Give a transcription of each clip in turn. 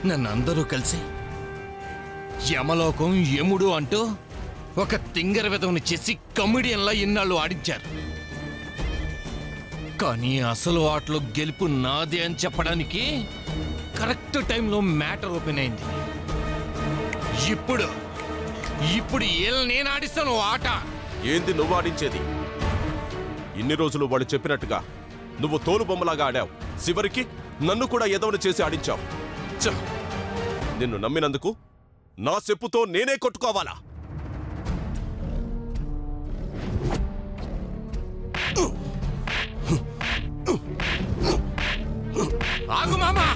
నన్ను అందరూ కలిసి యమలోకం యముడు అంటూ ఒక తింగర విధవని చేసి కమెడియన్లా ఇన్నాళ్ళు ఆడించారు. కానీ అసలు ఆటలో గెలుపు నాదే అని చెప్పడానికి కరెక్ట్ టైంలో మ్యాటర్ ఓపెన్ అయింది. ఇప్పుడు నేను ఆడిస్తాను ఆట. ఏంది నువ్వు ఆడించేది? ఇన్ని రోజులు వాడు చెప్పినట్టుగా నువ్వు తోలు బొమ్మలాగా ఆడావు. చివరికి నన్ను కూడా ఎదవని చేసి ఆడించావు. నిన్ను నమ్మినందుకు నా చెప్పుతో నేనే కొట్టుకోవాలా? ఆగు మామా!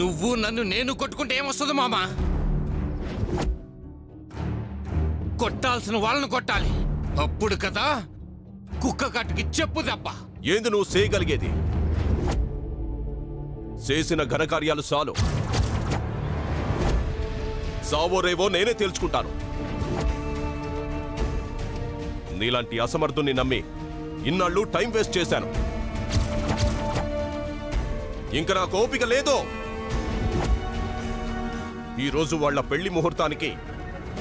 నువ్వు నన్ను నేను కొట్టుకుంటే ఏమొస్తుంది మామా? కొట్టాల్సిన వాళ్ళను కొట్టాలి. అప్పుడు కదా కుక్క కట్టుకి చెప్పు దెబ్బ. ఏంది నువ్వు చేయగలిగేది? చేసిన ఘనకార్యాలు చాలు. సావో రేవో నేనే తేల్చుకుంటాను. నీలాంటి అసమర్థుని నమ్మి ఇన్నాళ్ళు టైం వేస్ట్ చేశాను. ఇంక నాకు ఓపిక లేదు. ఈరోజు వాళ్ళ పెళ్లి ముహూర్తానికి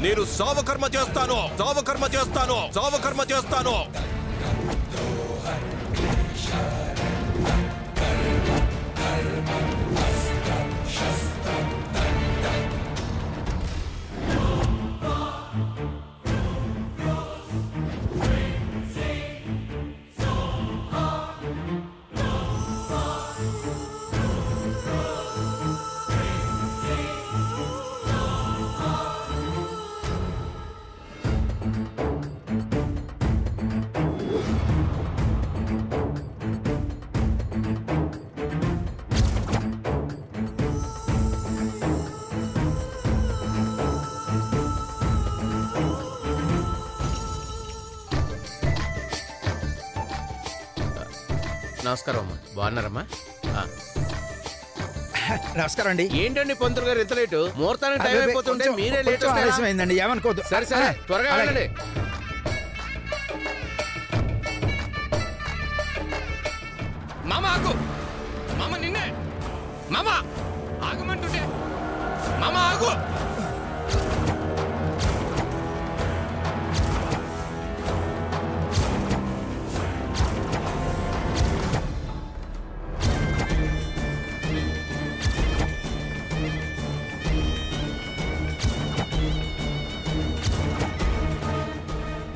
నేను సావకర్మ చేస్తాను. నమస్కారం అమ్మా. బాగున్నారమ్మా? నమస్కారం అండి. ఏంటండి పంతులు గారు ఇంత లేటు? ముహూర్తానికి టైం అయిపోతుంటే మీరే లేట్ ఆలస్యమైందండి, ఏమనుకోద్దు. సరే త్వరగా వెళ్ళండి. మామ ఆగు! మామ నిన్నే! మామ ఆగమంటుంటే! మామ ఆగు!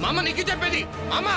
మామ నీకు చెప్పేది మామ.